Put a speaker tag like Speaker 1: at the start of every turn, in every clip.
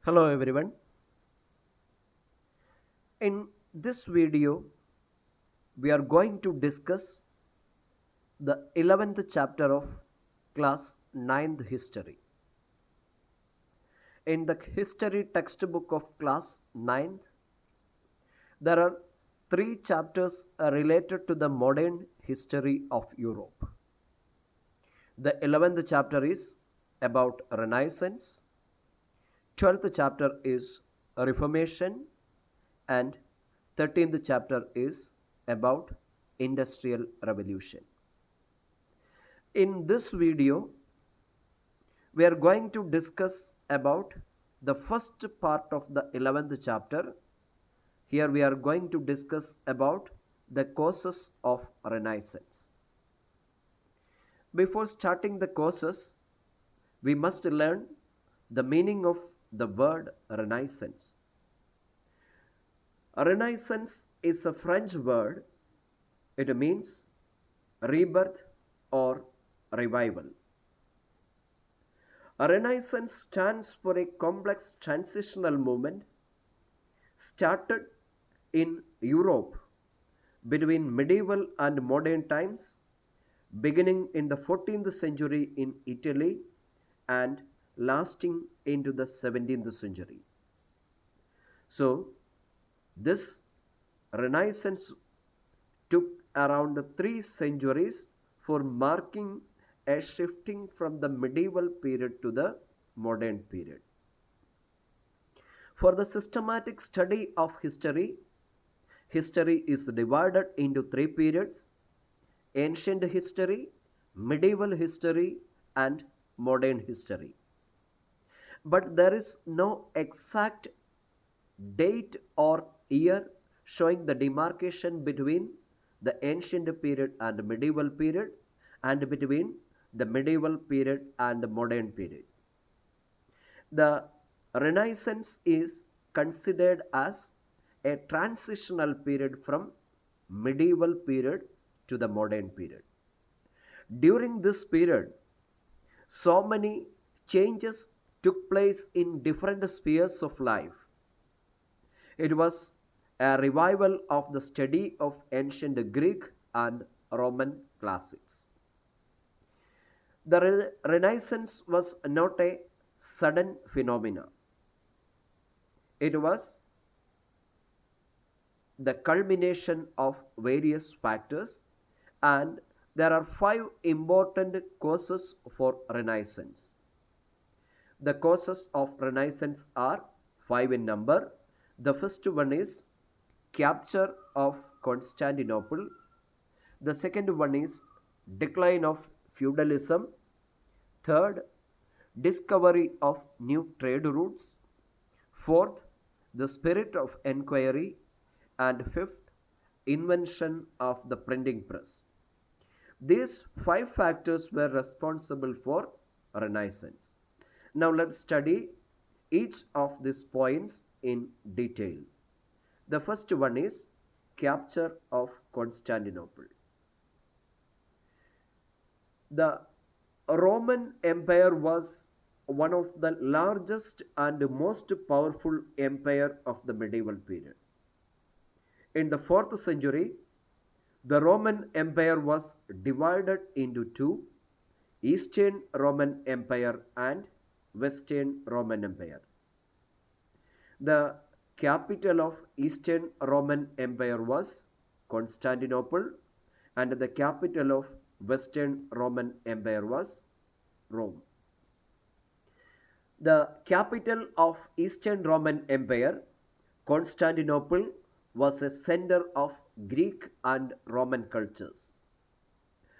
Speaker 1: Hello everyone. In this video, we are going to discuss the 11th chapter of class 9th history. In the history textbook of class 9th, there are three chapters related to the modern history of Europe. The 11th chapter is about Renaissance, 12th chapter is Reformation, and 13th chapter is about Industrial Revolution. In this video, we are going to discuss about the first part of the 11th chapter. Here we are going to discuss about the causes of Renaissance. Before starting the causes, we must learn the meaning of the word Renaissance. Renaissance is a French word. It means rebirth or revival. A Renaissance stands for a complex transitional movement started in Europe between medieval and modern times, beginning in the 14th century in Italy and lasting into the 17th century. So, this Renaissance took around 3 centuries for marking a shifting from the medieval period to the modern period. For the systematic study of history, history is divided into three periods: ancient history, medieval history, and modern history. But there is no exact date or year showing the demarcation between the ancient period and medieval period and between the medieval period and the modern period. The Renaissance is considered as a transitional period from medieval period to the modern period. During this period, so many changes took place in different spheres of life. It was a revival of the study of ancient Greek and Roman classics. The Renaissance was not a sudden phenomenon. It was the culmination of various factors, and there are five important causes for Renaissance. The causes of Renaissance are five in number. The first one is capture of Constantinople. The second one is decline of feudalism. Third, discovery of new trade routes. Fourth, the spirit of enquiry. And fifth, invention of the printing press. These five factors were responsible for Renaissance. Now let's study each of these points in detail. The first one is capture of Constantinople. The Roman Empire was one of the largest and most powerful empire of the medieval period. In the 4th century, the Roman Empire was divided into two: Eastern Roman Empire and Western Roman Empire. The capital of Eastern Roman Empire was Constantinople, and the capital of Western Roman Empire was Rome. The capital of Eastern Roman Empire, Constantinople, was a center of Greek and Roman cultures.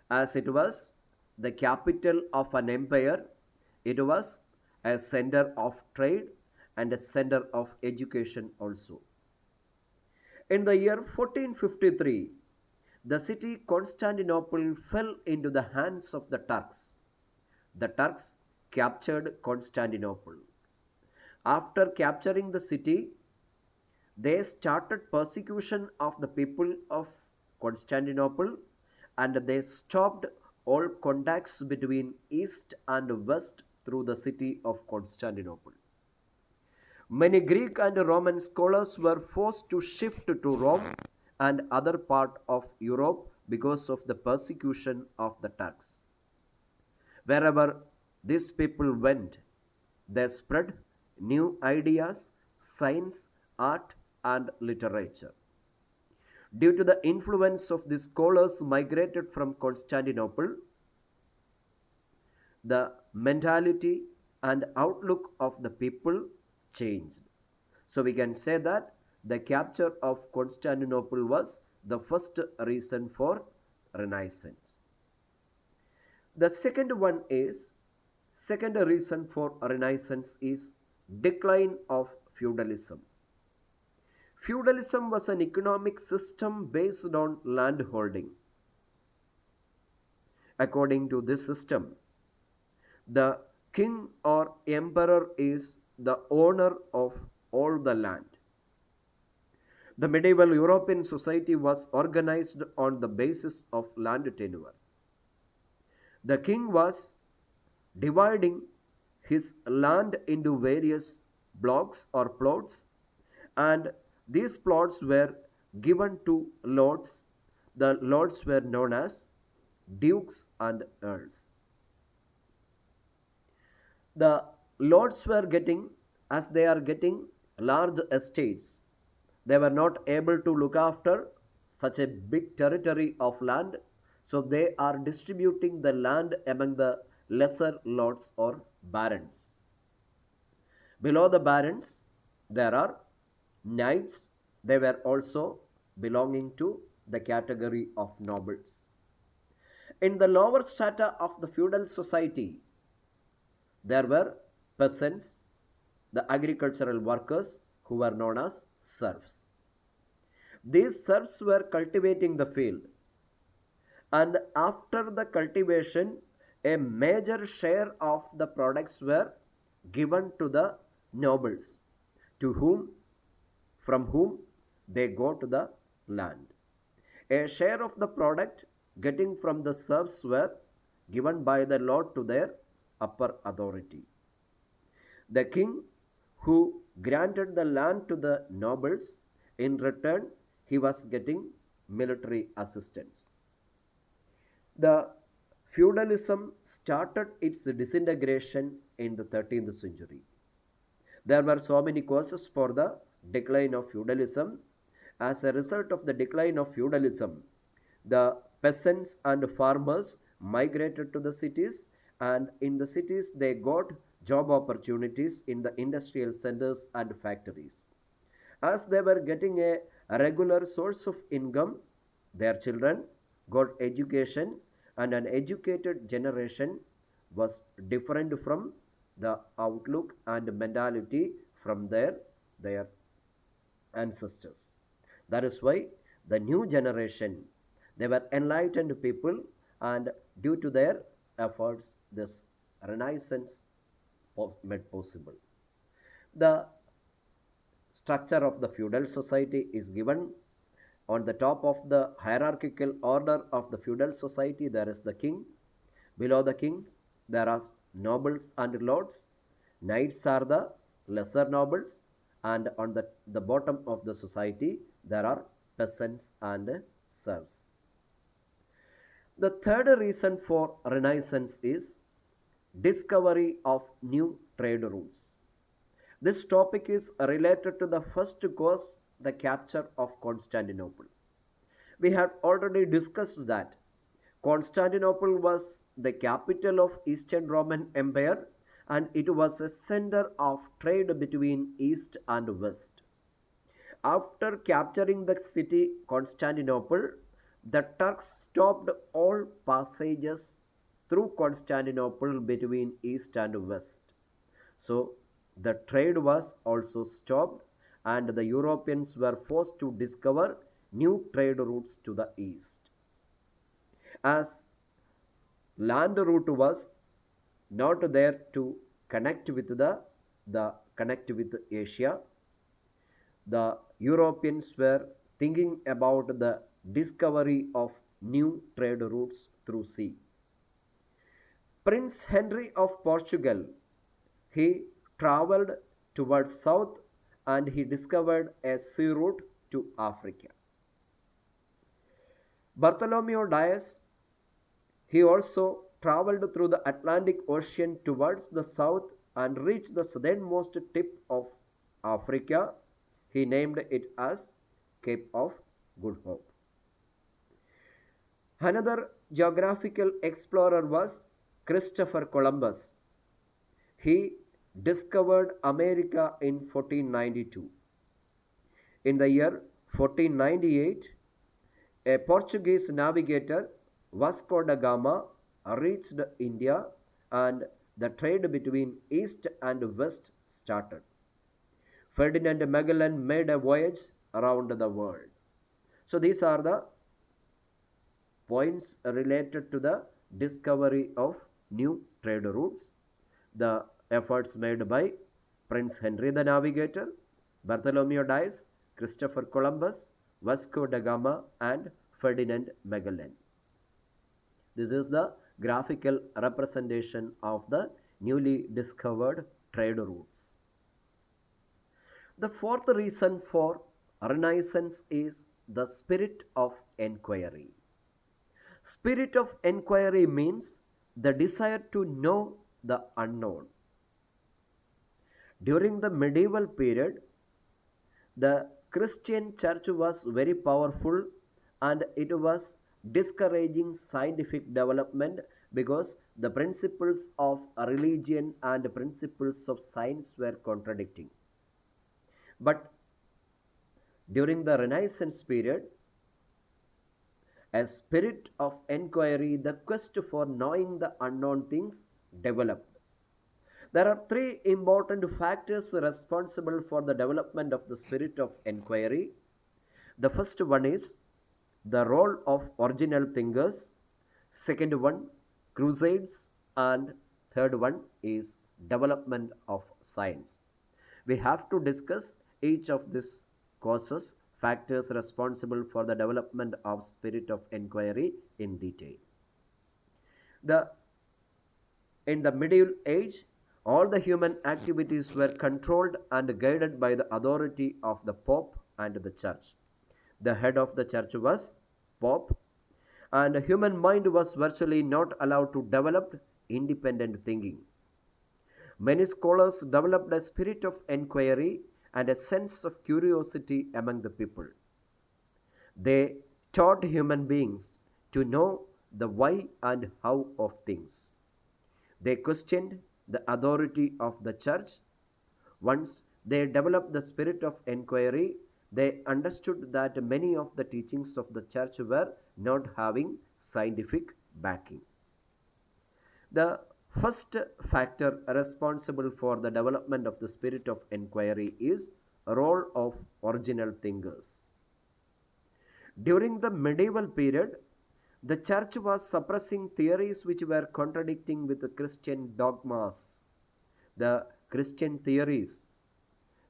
Speaker 1: As it was the capital of an empire, it was a center of trade and a center of education also. In the year 1453, the city Constantinople fell into the hands of the Turks. The Turks captured Constantinople. After capturing the city, they started persecution of the people of Constantinople, and they stopped all contacts between East and West through the city of Constantinople. Many Greek and Roman scholars were forced to shift to Rome and other part of Europe because of the persecution of the Turks. Wherever these people went, they spread new ideas, science, art, and literature. Due to the influence of the scholars migrated from Constantinople, the mentality and outlook of the people changed. So we can say that the capture of Constantinople was the first reason for Renaissance. The second reason for Renaissance is decline of feudalism. Feudalism was an economic system based on land holding. According to this system, the king or emperor is the owner of all the land. The medieval European society was organized on the basis of land tenure. The king was dividing his land into various blocks or plots, and these plots were given to lords. The lords were known as dukes and earls. The lords were getting, as they are getting large estates, they were not able to look after such a big territory of land, so they are distributing the land among the lesser lords or barons. Below the barons, there are knights, they were also belonging to the category of nobles. In the lower strata of the feudal society, there were peasants, the agricultural workers who were known as serfs. These serfs were cultivating the field, and after the cultivation, a major share of the products were given to the nobles, to whom from whom they got the land. A share of the product getting from the serfs were given by the lord to their upper authority. The king who granted the land to the nobles, in return, he was getting military assistance. The feudalism started its disintegration in the 13th century. There were so many causes for the decline of feudalism. As a result of the decline of feudalism, the peasants and farmers migrated to the cities, and in the cities they got job opportunities in the industrial centers and factories. As they were getting a regular source of income, their children got education, and an educated generation was different from the outlook and mentality from their ancestors. That is why the new generation, they were enlightened people, and due to their efforts, this renaissance made possible. The structure of the feudal society is given. On the top of the hierarchical order of the feudal society, there is the king. Below the kings, there are nobles and lords. Knights are the lesser nobles. And on the bottom of the society, there are peasants and serfs. The third reason for Renaissance is discovery of new trade routes. This topic is related to the first cause, the capture of Constantinople. We had already discussed that Constantinople was the capital of Eastern Roman Empire, and it was a center of trade between East and West. After capturing the city Constantinople, the Turks stopped all passages through Constantinople between East and West. So the trade was also stopped, and the Europeans were forced to discover new trade routes to the east. As land route was not there to connect with the connect with Asia, the Europeans were thinking about the discovery of new trade routes through sea. Prince Henry of Portugal, he traveled towards south and he discovered a sea route to Africa. Bartholomew Dias, he also traveled through the Atlantic Ocean towards the south and reached the southernmost tip of Africa. He named it as Cape of Good Hope. Another geographical explorer was Christopher Columbus. He discovered America in 1492. In the year 1498, a Portuguese navigator, Vasco da Gama, reached India and the trade between East and West started. Ferdinand Magellan made a voyage around the world. So these are the points related to the discovery of new trade routes, the efforts made by Prince Henry the Navigator, Bartholomew Dias, Christopher Columbus, Vasco da Gama, and Ferdinand Magellan. This is the graphical representation of the newly discovered trade routes. The fourth reason for Renaissance is the spirit of enquiry. Spirit of enquiry means the desire to know the unknown. During the medieval period, the Christian church was very powerful and it was discouraging scientific development because the principles of religion and principles of science were contradicting. But during the Renaissance period, a spirit of enquiry, the quest for knowing the unknown things developed. There are three important factors responsible for the development of the spirit of enquiry. The first one is the role of original thinkers. Second one, crusades. And third one is development of science. We have to discuss each of these causes, factors responsible for the development of spirit of enquiry in detail. In the medieval age, all the human activities were controlled and guided by the authority of the Pope and the Church. The head of the Church was Pope, and the human mind was virtually not allowed to develop independent thinking. Many scholars developed a spirit of enquiry and a sense of curiosity among the people. They taught human beings to know the why and how of things. They questioned the authority of the church. Once they developed the spirit of enquiry, they understood that many of the teachings of the church were not having scientific backing. The first factor responsible for the development of the spirit of enquiry is a role of original thinkers. During the medieval period, the church was suppressing theories which were contradicting with the Christian dogmas. The Christian theories,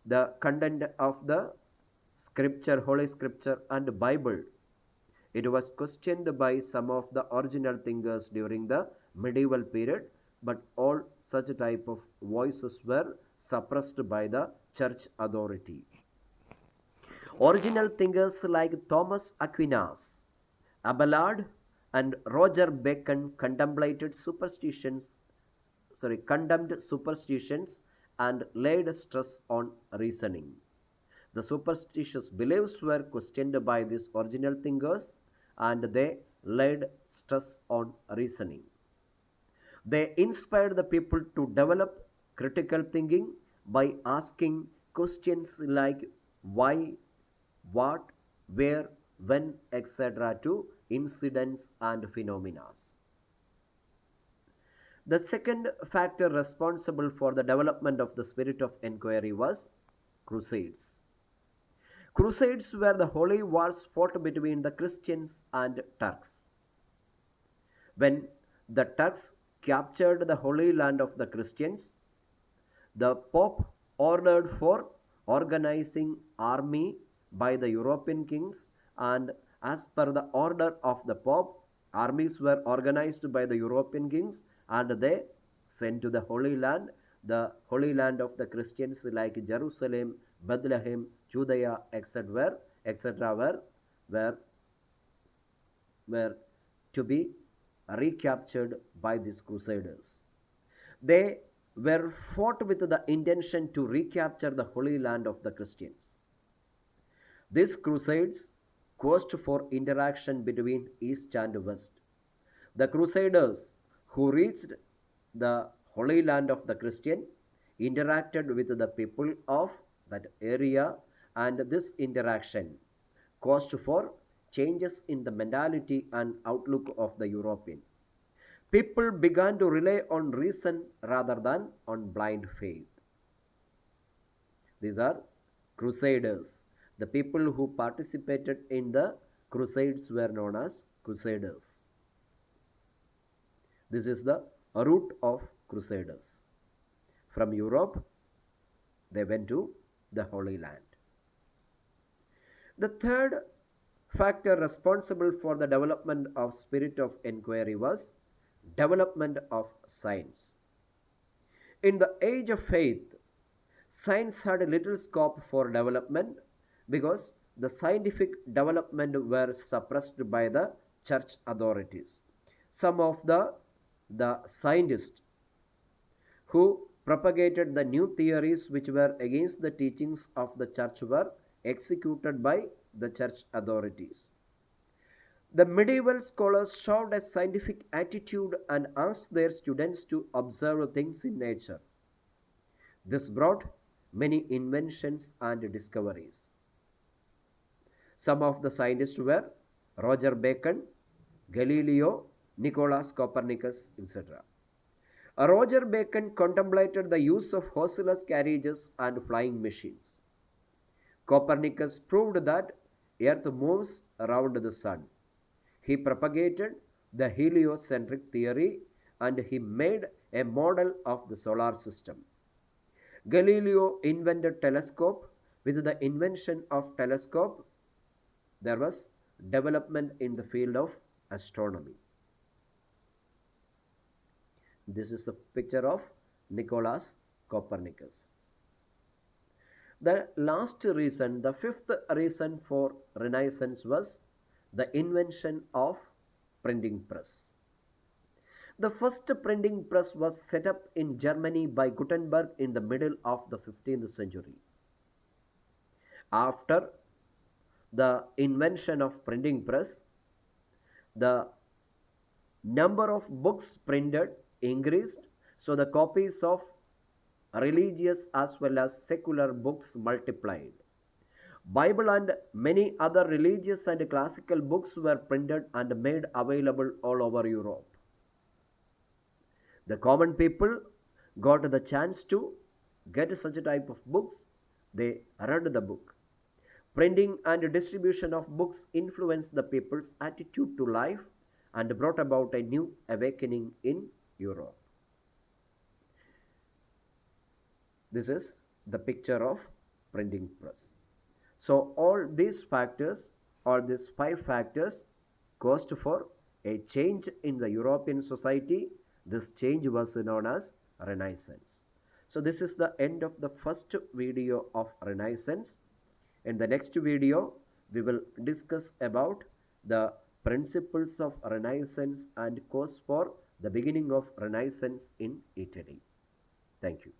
Speaker 1: the content of the scripture, Holy Scripture and Bible, it was questioned by some of the original thinkers during the medieval period, but all such type of voices were suppressed by the church authority. Original thinkers like Thomas Aquinas, Abelard, and Roger Bacon condemned superstitions and laid stress on reasoning. The superstitious beliefs were questioned by these original thinkers and they laid stress on reasoning. They inspired the people to develop critical thinking by asking questions like why, what, where, when, etc. to incidents and phenomena. The second factor responsible for the development of the spirit of enquiry was crusades. Crusades were the holy wars fought between the Christians and Turks. When the Turks captured the Holy Land of the Christians, the Pope ordered for organizing army by the European kings, and as per the order of the Pope, armies were organized by the European kings and they sent to the Holy Land. the Holy Land of the Christians like Jerusalem, Bethlehem, Judea, etc., were, were to be recaptured by these crusaders. They were fought with the intention to recapture the Holy Land of the Christians. These crusades caused for interaction between East and West. The Crusaders who reached the Holy Land of the Christian interacted with the people of that area, and this interaction caused for changes in the mentality and outlook of the European. People began to rely on reason rather than on blind faith. These are crusaders. The people who participated in the crusades were known as crusaders. This is the root of crusaders. From Europe, they went to the Holy Land. The third factor responsible for the development of spirit of inquiry was development of science. In the age of faith, science had little scope for development because the scientific development were suppressed by the church authorities. Some of the scientists who propagated the new theories which were against the teachings of the church were executed by the church authorities. The medieval scholars showed a scientific attitude and asked their students to observe things in nature. This brought many inventions and discoveries. Some of the scientists were Roger Bacon, Galileo, Nicolaus Copernicus, etc. Roger Bacon contemplated the use of horseless carriages and flying machines. Copernicus proved that Earth moves around the sun. He propagated the heliocentric theory and he made a model of the solar system. Galileo invented telescope. With the invention of telescope, there was development in the field of astronomy. This is the picture of Nicolaus Copernicus. The last reason, the fifth reason for Renaissance was the invention of printing press. The first printing press was set up in Germany by Gutenberg in the middle of the 15th century. After the invention of printing press, the number of books printed increased, so the copies of religious as well as secular books multiplied. Bible and many other religious and classical books were printed and made available all over Europe. The common people got the chance to get such a type of books. They read the book. Printing and distribution of books influenced the people's attitude to life and brought about a new awakening in Europe. This is the picture of printing press. So all these factors, all these 5 factors caused for a change in the European society. This change was known as Renaissance. So this is the end of the first video of Renaissance. In the next video, we will discuss about the principles of Renaissance and cause for the beginning of Renaissance in Italy. Thank you.